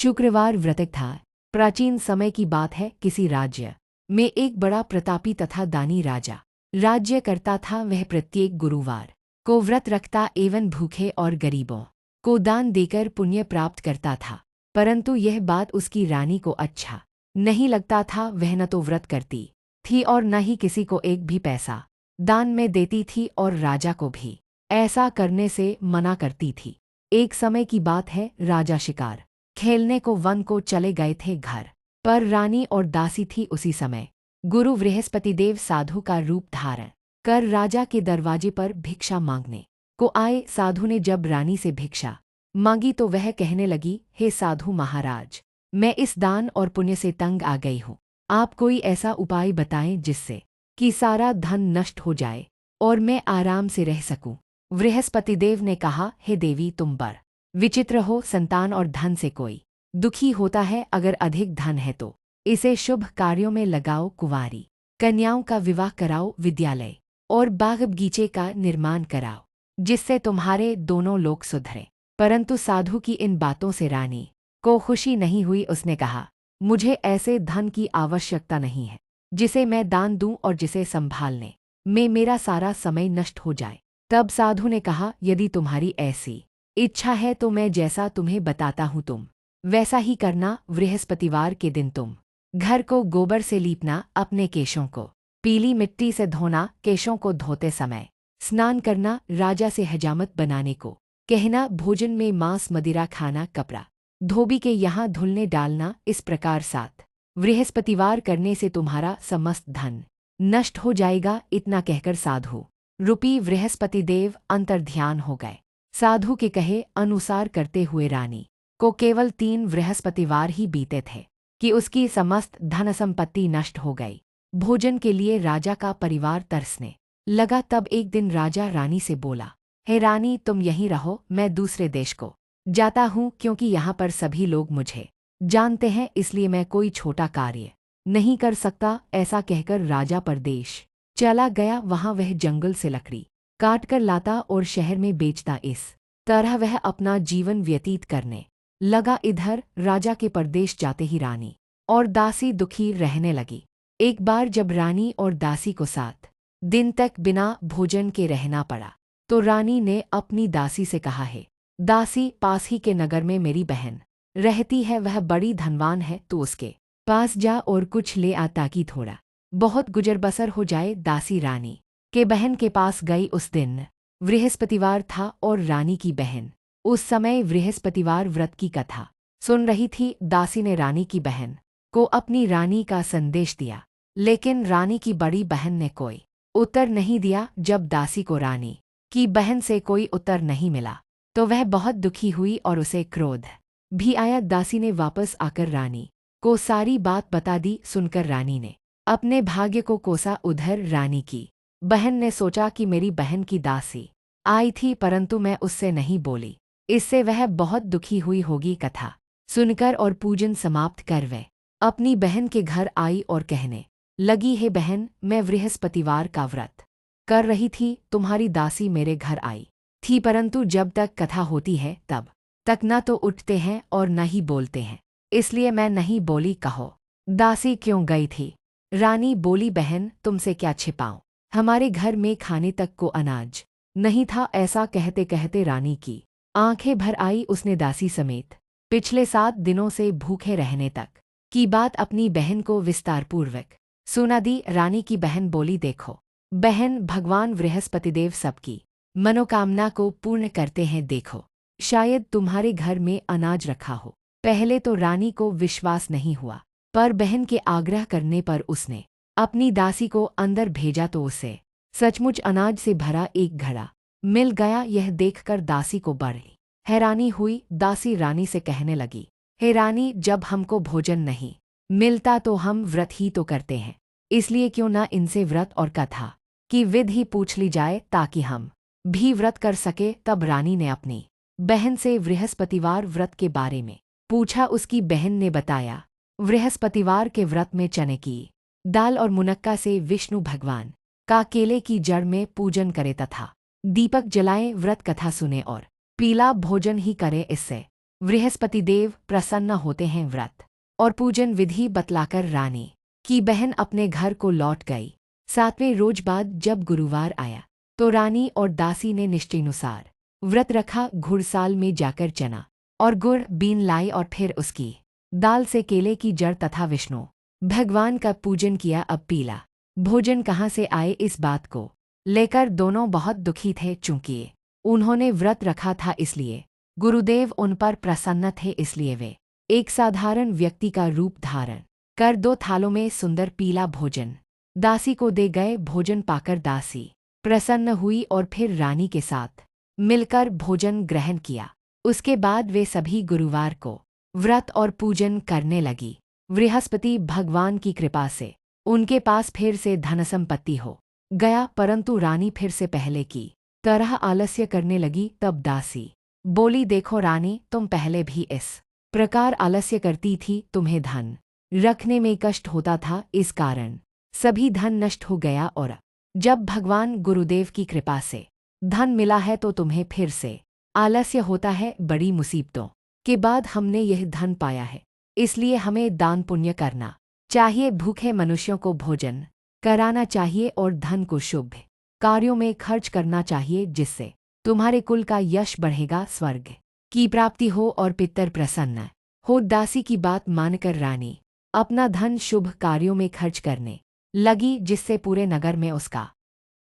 शुक्रवार व्रत था। प्राचीन समय की बात है। किसी राज्य में एक बड़ा प्रतापी तथा दानी राजा राज्य करता था। वह प्रत्येक गुरुवार को व्रत रखता एवं भूखे और गरीबों को दान देकर पुण्य प्राप्त करता था। परंतु यह बात उसकी रानी को अच्छा नहीं लगता था। वह न तो व्रत करती थी और न ही किसी को एक भी पैसा दान में देती थी और राजा को भी ऐसा करने से मना करती थी। एक समय की बात है। राजा शिकार खेलने को वन को चले गए थे। घर पर रानी और दासी थी। उसी समय गुरु बृहस्पतिदेव साधु का रूप धारण कर राजा के दरवाजे पर भिक्षा मांगने को आए। साधु ने जब रानी से भिक्षा मांगी तो वह कहने लगी, हे साधु महाराज, मैं इस दान और पुण्य से तंग आ गई हूँ। आप कोई ऐसा उपाय बताएं जिससे कि सारा धन नष्ट हो जाए और मैं आराम से रह सकूं। बृहस्पतिदेव ने कहा, हे देवी, तुम बड़ विचित्र हो। संतान और धन से कोई दुखी होता है। अगर अधिक धन है तो इसे शुभ कार्यों में लगाओ। कुंवारी कन्याओं का विवाह कराओ। विद्यालय और बाग बगीचे का निर्माण कराओ जिससे तुम्हारे दोनों लोग सुधरे। परंतु साधु की इन बातों से रानी को खुशी नहीं हुई। उसने कहा, मुझे ऐसे धन की आवश्यकता नहीं है जिसे मैं दान दूं और जिसे संभालने में मेरा सारा समय नष्ट हो जाए। तब साधु ने कहा, यदि तुम्हारी ऐसी इच्छा है तो मैं जैसा तुम्हें बताता हूँ तुम वैसा ही करना। बृहस्पतिवार के दिन तुम घर को गोबर से लीपना, अपने केशों को पीली मिट्टी से धोना, केशों को धोते समय स्नान करना, राजा से हजामत बनाने को कहना, भोजन में मांस मदिरा खाना, कपड़ा धोबी के यहाँ धुलने डालना। इस प्रकार 7 बृहस्पतिवार करने से तुम्हारा समस्त धन नष्ट हो जाएगा। इतना कहकर साधु रूपी बृहस्पतिदेव अंतर्ध्यान हो गए। साधु के कहे अनुसार करते हुए रानी को केवल 3 बृहस्पतिवार ही बीते थे कि उसकी समस्त धन संपत्ति नष्ट हो गई। भोजन के लिए राजा का परिवार तरसने लगा। तब एक दिन राजा रानी से बोला, हे रानी, तुम यहीं रहो, मैं दूसरे देश को जाता हूँ, क्योंकि यहाँ पर सभी लोग मुझे जानते हैं, इसलिए मैं कोई छोटा कार्य नहीं कर सकता। ऐसा कहकर राजा परदेश चला गया। वहाँ वह जंगल से लकड़ी काट कर लाता और शहर में बेचता। इस तरह वह अपना जीवन व्यतीत करने लगा। इधर राजा के परदेश जाते ही रानी और दासी दुखी रहने लगी। एक बार जब रानी और दासी को 7 दिन तक बिना भोजन के रहना पड़ा तो रानी ने अपनी दासी से कहा, है दासी, पास ही के नगर में मेरी बहन रहती है, वह बड़ी धनवान है, तो उसके पास जा और कुछ ले आ ताकि थोड़ा बहुत गुजर बसर हो जाए। दासी रानी के बहन के पास गई। उस दिन बृहस्पतिवार था और रानी की बहन उस समय बृहस्पतिवार व्रत की कथा सुन रही थी। दासी ने रानी की बहन को अपनी रानी का संदेश दिया, लेकिन रानी की बड़ी बहन ने कोई उत्तर नहीं दिया। जब दासी को रानी की बहन से कोई उत्तर नहीं मिला तो वह बहुत दुखी हुई और उसे क्रोध भी आया। दासी ने वापस आकर रानी को सारी बात बता दी। सुनकर रानी ने अपने भाग्य को कोसा। उधर रानी की बहन ने सोचा कि मेरी बहन की दासी आई थी, परंतु मैं उससे नहीं बोली, इससे वह बहुत दुखी हुई होगी। कथा सुनकर और पूजन समाप्त कर वह अपनी बहन के घर आई और कहने लगी, हे बहन, मैं बृहस्पतिवार का व्रत कर रही थी, तुम्हारी दासी मेरे घर आई थी, परंतु जब तक कथा होती है तब तक न तो उठते हैं और न ही बोलते हैं, इसलिए मैं नहीं बोली। कहो दासी क्यों गई थी? रानी बोली, बहन, तुमसे क्या छिपाऊं, हमारे घर में खाने तक को अनाज नहीं था। ऐसा कहते कहते रानी की आंखें भर आई। उसने दासी समेत पिछले 7 दिनों से भूखे रहने तक की बात अपनी बहन को विस्तारपूर्वक सुना दी। रानी की बहन बोली, देखो बहन, भगवान बृहस्पतिदेव सबकी मनोकामना को पूर्ण करते हैं। देखो, शायद तुम्हारे घर में अनाज रखा हो। पहले तो रानी को विश्वास नहीं हुआ, पर बहन के आग्रह करने पर उसने अपनी दासी को अंदर भेजा तो उसे सचमुच अनाज से भरा एक घड़ा मिल गया। यह देखकर दासी को बड़ी हैरानी हुई। दासी रानी से कहने लगी, हे रानी, जब हमको भोजन नहीं मिलता तो हम व्रत ही तो करते हैं, इसलिए क्यों न इनसे व्रत और कथा की विधि पूछ ली जाए ताकि हम भी व्रत कर सके। तब रानी ने अपनी बहन से बृहस्पतिवार व्रत के बारे में पूछा। उसकी बहन ने बताया, बृहस्पतिवार के व्रत में चने की दाल और मुनक्का से विष्णु भगवान का केले की जड़ में पूजन करे तथा दीपक जलाएं, व्रत कथा सुने और पीला भोजन ही करे। इससे बृहस्पति देव प्रसन्न होते हैं। व्रत और पूजन विधि बतलाकर रानी की बहन अपने घर को लौट गई। 7वें रोज बाद जब गुरुवार आया तो रानी और दासी ने निश्चयानुसार व्रत रखा। घुड़साल में जाकर चना और गुड़ बीन लाई और फिर उसकी दाल से केले की जड़ तथा विष्णु भगवान का पूजन किया। अब पीला भोजन कहाँ से आए, इस बात को लेकर दोनों बहुत दुखी थे। चूंकि उन्होंने व्रत रखा था इसलिए गुरुदेव उन पर प्रसन्न थे, इसलिए वे एक साधारण व्यक्ति का रूप धारण कर 2 थालों में सुंदर पीला भोजन दासी को दे गए। भोजन पाकर दासी प्रसन्न हुई और फिर रानी के साथ मिलकर भोजन ग्रहण किया। उसके बाद वे सभी गुरुवार को व्रत और पूजन करने लगी। बृहस्पति भगवान की कृपा से उनके पास फिर से धन संपत्ति हो गया, परंतु रानी फिर से पहले की तरह आलस्य करने लगी। तब दासी बोली, देखो रानी, तुम पहले भी इस प्रकार आलस्य करती थी, तुम्हें धन रखने में कष्ट होता था, इस कारण सभी धन नष्ट हो गया, और जब भगवान गुरुदेव की कृपा से धन मिला है तो तुम्हें फिर से आलस्य होता है। बड़ी मुसीबतों के बाद हमने यह धन पाया है, इसलिए हमें दान पुण्य करना चाहिए, भूखे मनुष्यों को भोजन कराना चाहिए और धन को शुभ कार्यों में खर्च करना चाहिए, जिससे तुम्हारे कुल का यश बढ़ेगा, स्वर्ग की प्राप्ति हो और पितर प्रसन्न हो। दासी की बात मानकर रानी अपना धन शुभ कार्यों में खर्च करने लगी, जिससे पूरे नगर में उसका